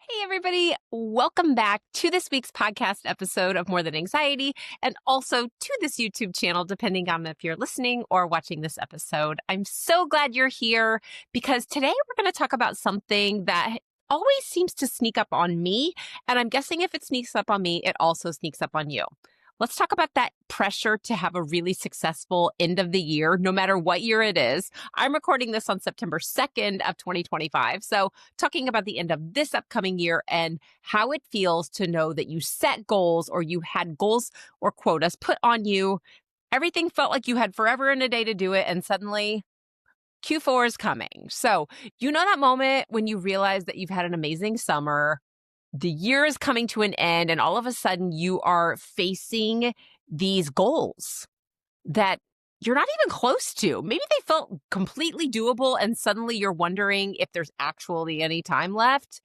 Hey, everybody. Welcome back to this week's podcast episode of More Than Anxiety, and also to this YouTube channel, depending on if you're listening or watching this episode. I'm so glad you're here because today we're going to talk about something that always seems to sneak up on me. And I'm guessing if it sneaks up on me, it also sneaks up on you. Let's talk about that pressure to have a really successful end of the year, no matter what year it is. I'm recording this on September 2nd of 2025. So talking about the end of this upcoming year and how it feels to know that you set goals or you had goals or quotas put on you. Everything felt like you had forever and a day to do it. And suddenly Q4 is coming. So you know that moment when you realize that you've had an amazing summer. The year is coming to an end, and all of a sudden you are facing these goals that you're not even close to. Maybe they felt completely doable, and suddenly you're wondering if there's actually any time left.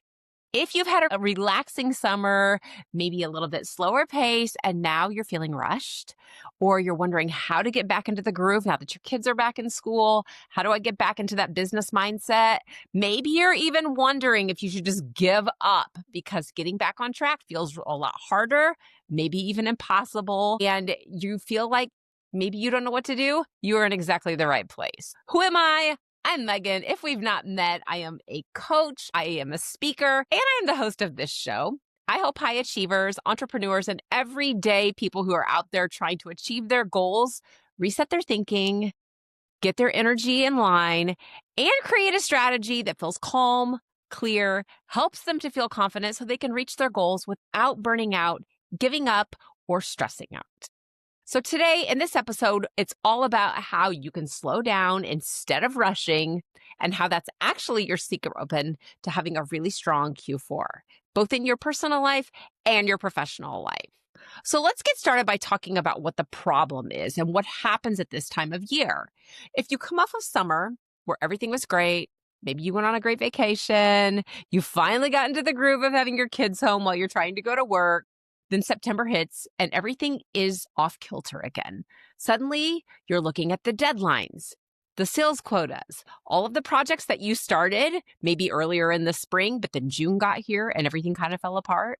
If you've had a relaxing summer, maybe a little bit slower pace, and now you're feeling rushed, or you're wondering how to get back into the groove now that your kids are back in school, how do I get back into that business mindset? Maybe you're even wondering if you should just give up because getting back on track feels a lot harder, maybe even impossible, and you feel like maybe you don't know what to do. You are in exactly the right place. Who am I? I'm Megan. If we've not met, I am a coach, I am a speaker, and I am the host of this show. I help high achievers, entrepreneurs, and everyday people who are out there trying to achieve their goals, reset their thinking, get their energy in line, and create a strategy that feels calm, clear, helps them to feel confident so they can reach their goals without burning out, giving up, or stressing out. So today in this episode, it's all about how you can slow down instead of rushing and how that's actually your secret weapon to having a really strong Q4, both in your personal life and your professional life. So let's get started by talking about what the problem is and what happens at this time of year. If you come off of summer where everything was great, maybe you went on a great vacation, you finally got into the groove of having your kids home while you're trying to go to work, then September hits and everything is off kilter again. Suddenly, you're looking at the deadlines, the sales quotas, all of the projects that you started maybe earlier in the spring, but then June got here and everything kind of fell apart.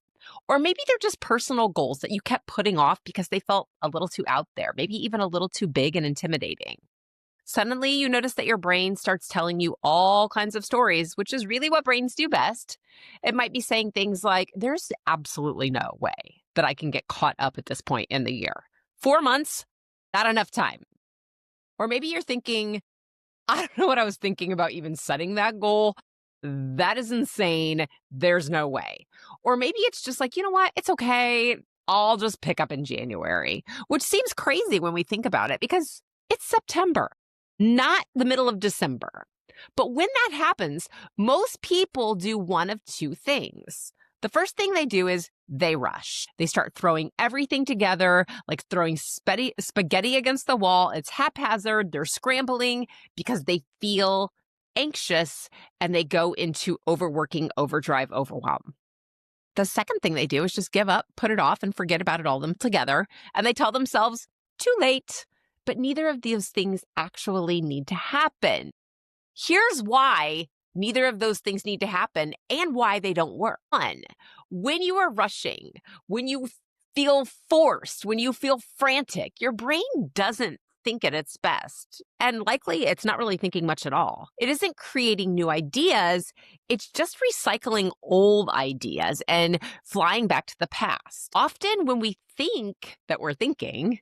Or maybe they're just personal goals that you kept putting off because they felt a little too out there, maybe even a little too big and intimidating. Suddenly, you notice that your brain starts telling you all kinds of stories, which is really what brains do best. It might be saying things like, there's absolutely no way that I can get caught up at this point in the year. 4 months, not enough time. Or maybe you're thinking, I don't know what I was thinking about even setting that goal. That is insane. There's no way. Or maybe it's just like, you know what? It's okay. I'll just pick up in January, which seems crazy when we think about it because it's September, not the middle of December. But when that happens, most people do one of two things. The first thing they do is they rush. They start throwing everything together, like throwing spaghetti against the wall. It's haphazard. They're scrambling because they feel anxious and they go into overworking, overdrive, overwhelm. The second thing they do is just give up, put it off, and forget about it all together. And they tell themselves, too late. But neither of those things actually need to happen. Here's why neither of those things need to happen and why they don't work. One, when you are rushing, when you feel forced, when you feel frantic, your brain doesn't think at its best. And likely it's not really thinking much at all. It isn't creating new ideas. It's just recycling old ideas and flying back to the past. Often when we think that we're thinking,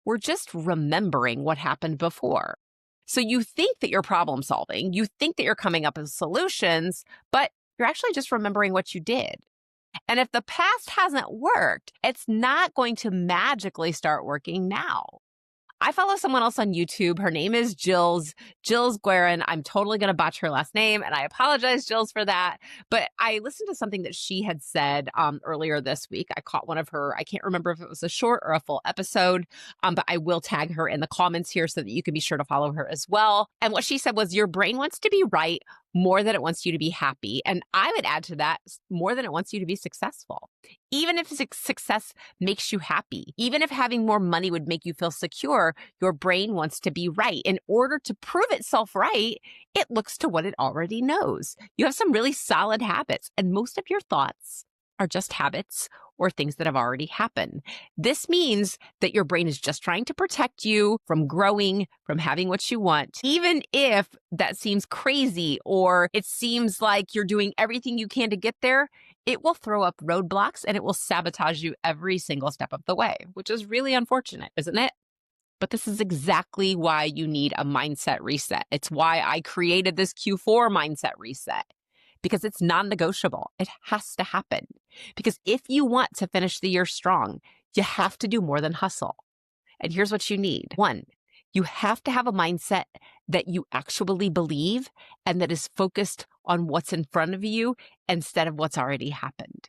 we're just remembering what happened before. So you think that you're problem solving, you think that you're coming up with solutions, but you're actually just remembering what you did. And if the past hasn't worked, it's not going to magically start working now. I follow someone else on YouTube. Her name is Jills Guerin. I'm totally going to botch her last name, and I apologize, Jills, for that. But I listened to something that she had said earlier this week. I caught one of her, I can't remember if it was a short or a full episode, but I will tag her in the comments here so that you can be sure to follow her as well. And what she said was, your brain wants to be right more than it wants you to be happy. And I would add to that, more than it wants you to be successful. Even if success makes you happy, even if having more money would make you feel secure, your brain wants to be right. In order to prove itself right, it looks to what it already knows. You have some really solid habits, and most of your thoughts are just habits or things that have already happened. This means that your brain is just trying to protect you from growing, from having what you want, even if that seems crazy or it seems like you're doing everything you can to get there. It will throw up roadblocks and it will sabotage you every single step of the way, which is really unfortunate, isn't it? But this is exactly why you need a mindset reset. It's why I created this Q4 mindset reset. Because it's non-negotiable. It has to happen. Because if you want to finish the year strong, you have to do more than hustle. And here's what you need. 1, you have to have a mindset that you actually believe and that is focused on what's in front of you instead of what's already happened.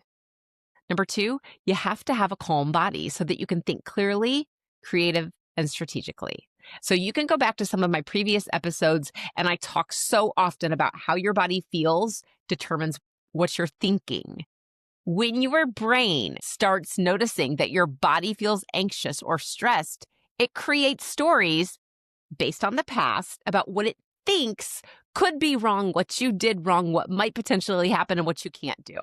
Number 2, you have to have a calm body so that you can think clearly, creative, and strategically. So you can go back to some of my previous episodes, and I talk so often about how your body feels determines what you're thinking. When your brain starts noticing that your body feels anxious or stressed, it creates stories based on the past about what it thinks could be wrong, what you did wrong, what might potentially happen, and what you can't do,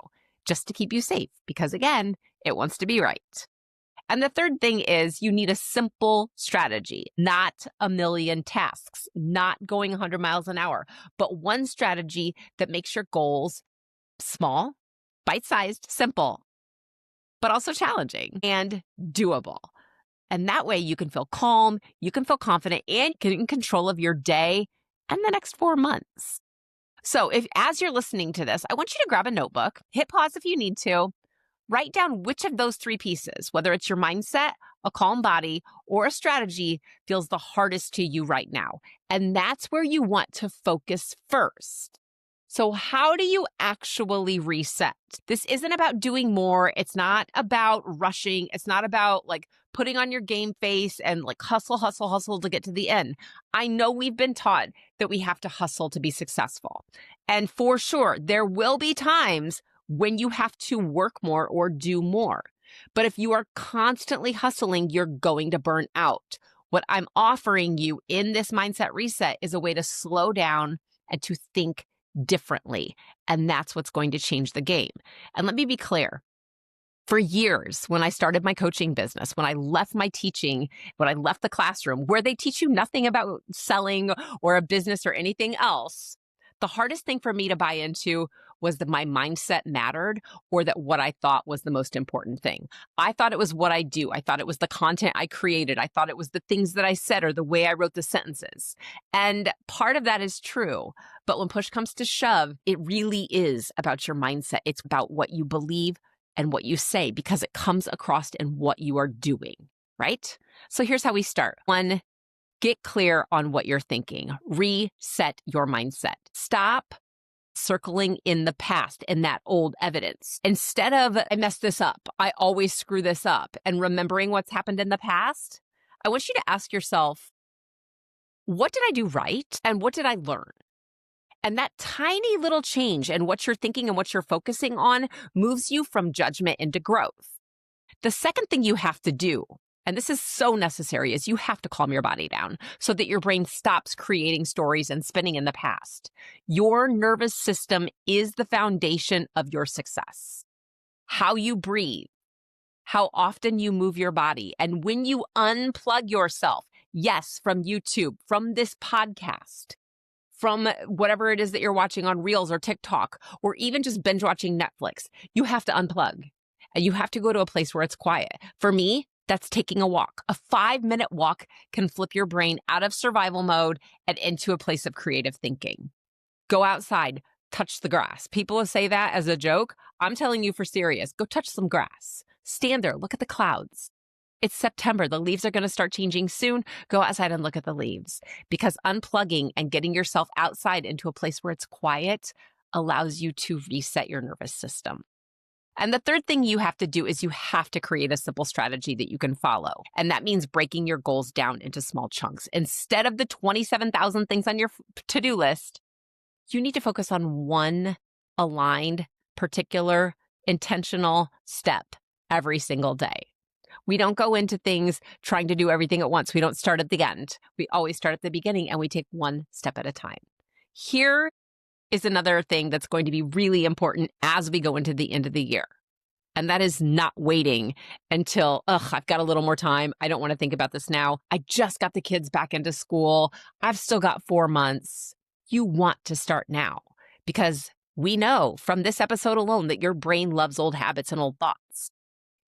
just to keep you safe. Because again, it wants to be right. And the third thing is you need a simple strategy, not a million tasks, not going 100 miles an hour, but one strategy that makes your goals small, bite-sized, simple, but also challenging and doable. And that way you can feel calm, you can feel confident, and get in control of your day and the next 4 months. So if, as you're listening to this, I want you to grab a notebook, hit pause if you need to, write down which of those 3 pieces, whether it's your mindset, a calm body, or a strategy, feels the hardest to you right now. And that's where you want to focus first. So how do you actually reset? This isn't about doing more. It's not about rushing. It's not about like putting on your game face and like hustle, hustle, hustle to get to the end. I know we've been taught that we have to hustle to be successful. And for sure, there will be times when you have to work more or do more. But if you are constantly hustling, you're going to burn out. What I'm offering you in this mindset reset is a way to slow down and to think differently. And that's what's going to change the game. And let me be clear. For years, when I started my coaching business, when I left my teaching, when I left the classroom, where they teach you nothing about selling or a business or anything else, the hardest thing for me to buy into was that my mindset mattered or that what I thought was the most important thing. I thought it was what I do. I thought it was the content I created. I thought it was the things that I said or the way I wrote the sentences. And part of that is true. But when push comes to shove, it really is about your mindset. It's about what you believe and what you say because it comes across in what you are doing, right? So here's how we start. 1, get clear on what you're thinking. Reset your mindset. Stop circling in the past in that old evidence. Instead of, I messed this up, I always screw this up, and remembering what's happened in the past, I want you to ask yourself, what did I do right? And what did I learn? And that tiny little change in what you're thinking and what you're focusing on moves you from judgment into growth. The second thing you have to do, and this is so necessary, is you have to calm your body down so that your brain stops creating stories and spinning in the past. Your nervous system is the foundation of your success. How you breathe, how often you move your body, and when you unplug yourself, yes, from YouTube, from this podcast, from whatever it is that you're watching on Reels or TikTok, or even just binge watching Netflix, you have to unplug. And you have to go to a place where it's quiet. For me, that's taking a walk. A 5-minute walk can flip your brain out of survival mode and into a place of creative thinking. Go outside, touch the grass. People will say that as a joke. I'm telling you for serious, go touch some grass. Stand there, look at the clouds. It's September. The leaves are going to start changing soon. Go outside and look at the leaves, because unplugging and getting yourself outside into a place where it's quiet allows you to reset your nervous system. And the third thing you have to do is you have to create a simple strategy that you can follow. And that means breaking your goals down into small chunks. Instead of the 27,000 things on your to-do list, You need to focus on one aligned, particular, intentional step every single day. We don't go into things trying to do everything at once. We don't start at the end. We always start at the beginning and we take one step at a time. Here is another thing that's going to be really important as we go into the end of the year. And that is not waiting until, I've got a little more time. I don't want to think about this now. I just got the kids back into school. I've still got 4 months. You want to start now because we know from this episode alone that your brain loves old habits and old thoughts.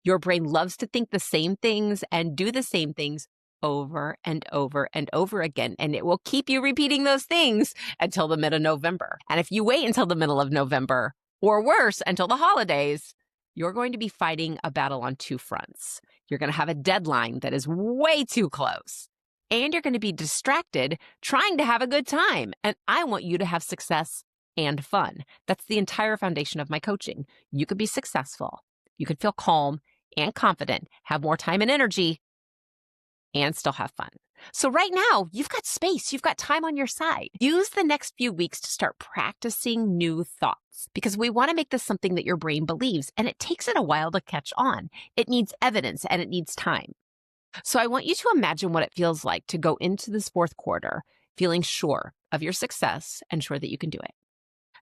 Your brain loves to think the same things and do the same things over and over and over again. And it will keep you repeating those things until the middle of November. And if you wait until the middle of November, or worse, until the holidays, you're going to be fighting a battle on two fronts. You're going to have a deadline that is way too close. And you're going to be distracted trying to have a good time. And I want you to have success and fun. That's the entire foundation of my coaching. You could be successful. You could feel calm and confident, have more time and energy, and still have fun. So right now, you've got space, you've got time on your side. Use the next few weeks to start practicing new thoughts because we want to make this something that your brain believes, and it takes it a while to catch on. It needs evidence and it needs time. So I want you to imagine what it feels like to go into this fourth quarter feeling sure of your success and sure that you can do it.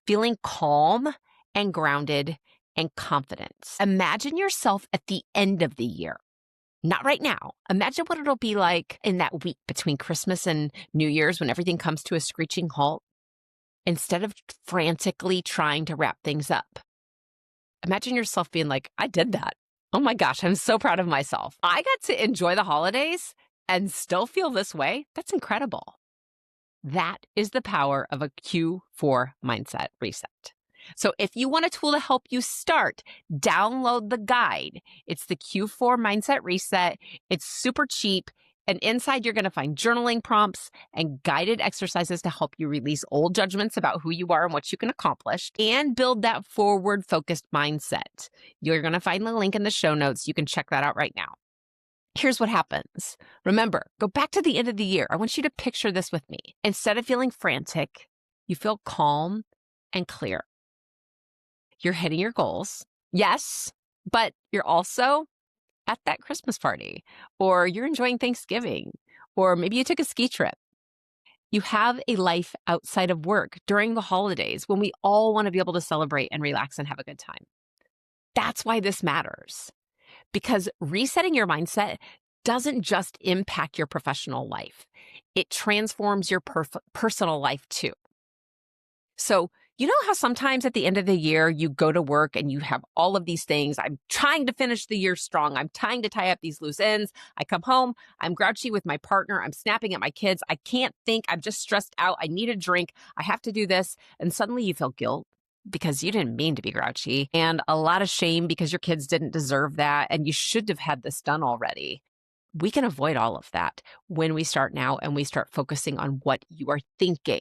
Feeling calm and grounded and confident. Imagine yourself at the end of the year. Not right now. Imagine what it'll be like in that week between Christmas and New Year's when everything comes to a screeching halt. Instead of frantically trying to wrap things up, imagine yourself being like, I did that. Oh my gosh, I'm so proud of myself. I got to enjoy the holidays and still feel this way. That's incredible. That is the power of a Q4 mindset reset. So if you want a tool to help you start, download the guide. It's the Q4 Mindset Reset. It's super cheap. And inside, you're going to find journaling prompts and guided exercises to help you release old judgments about who you are and what you can accomplish and build that forward-focused mindset. You're going to find the link in the show notes. You can check that out right now. Here's what happens. Remember, go back to the end of the year. I want you to picture this with me. Instead of feeling frantic, you feel calm and clear. You're hitting your goals. Yes, but you're also at that Christmas party, or you're enjoying Thanksgiving, or maybe you took a ski trip. You have a life outside of work during the holidays when we all want to be able to celebrate and relax and have a good time. That's why this matters, because resetting your mindset doesn't just impact your professional life. It transforms your personal life too. So you know how sometimes at the end of the year, you go to work and you have all of these things. I'm trying to finish the year strong. I'm trying to tie up these loose ends. I come home, I'm grouchy with my partner. I'm snapping at my kids. I can't think. I'm just stressed out. I need a drink. I have to do this. And suddenly you feel guilt because you didn't mean to be grouchy, and a lot of shame because your kids didn't deserve that. And you should have had this done already. We can avoid all of that when we start now and we start focusing on what you are thinking.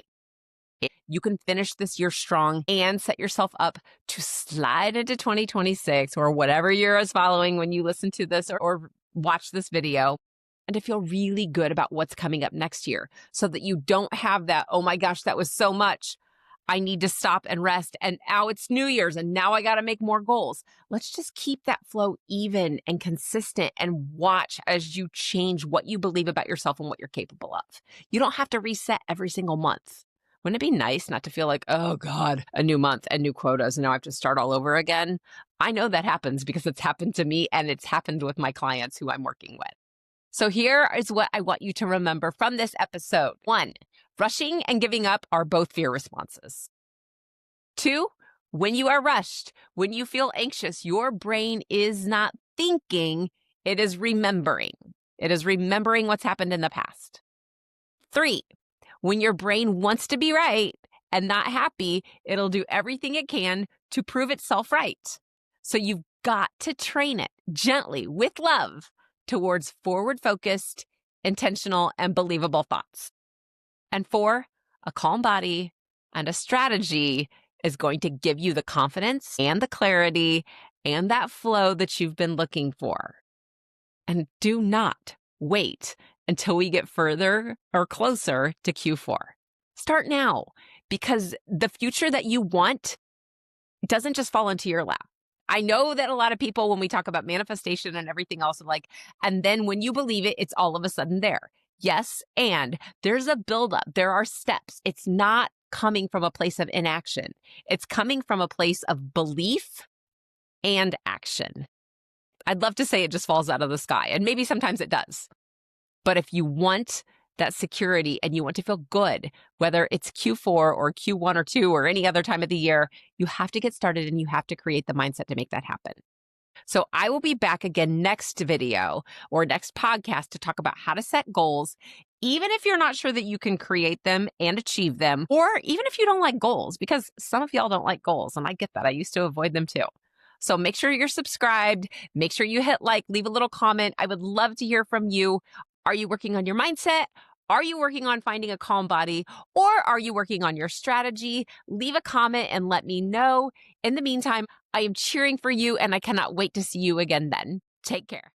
You can finish this year strong and set yourself up to slide into 2026 or whatever year is following when you listen to this or watch this video, and to feel really good about what's coming up next year so that you don't have that, oh my gosh, that was so much. I need to stop and rest. And now it's New Year's and now I got to make more goals. Let's just keep that flow even and consistent and watch as you change what you believe about yourself and what you're capable of. You don't have to reset every single month. Wouldn't it be nice not to feel like, oh God, a new month and new quotas and now I have to start all over again? I know that happens because it's happened to me and it's happened with my clients who I'm working with. So here is what I want you to remember from this episode. 1, rushing and giving up are both fear responses. 2, when you are rushed, when you feel anxious, your brain is not thinking, it is remembering. It is remembering what's happened in the past. 3, when your brain wants to be right and not happy, it'll do everything it can to prove itself right. So you've got to train it gently with love towards forward-focused, intentional, and believable thoughts. And 4, a calm body and a strategy is going to give you the confidence and the clarity and that flow that you've been looking for. And do not wait until we get further or closer to Q4. Start now. because the future that you want doesn't just fall into your lap. I know that a lot of people, when we talk about manifestation and everything else, are like, and then when you believe it, it's all of a sudden there. Yes, and there's a buildup. There are steps. It's not coming from a place of inaction. It's coming from a place of belief and action. I'd love to say it just falls out of the sky, and maybe sometimes it does. But if you want that security and you want to feel good, whether it's Q4 or Q1 or 2 or any other time of the year, you have to get started and you have to create the mindset to make that happen. So I will be back again next video or next podcast to talk about how to set goals, even if you're not sure that you can create them and achieve them, or even if you don't like goals, because some of y'all don't like goals, and I get that. I used to avoid them too. So make sure you're subscribed. Make sure you hit like, leave a little comment. I would love to hear from you. Are you working on your mindset? Are you working on finding a calm body? Or are you working on your strategy? Leave a comment and let me know. In the meantime, I am cheering for you and I cannot wait to see you again then. Take care.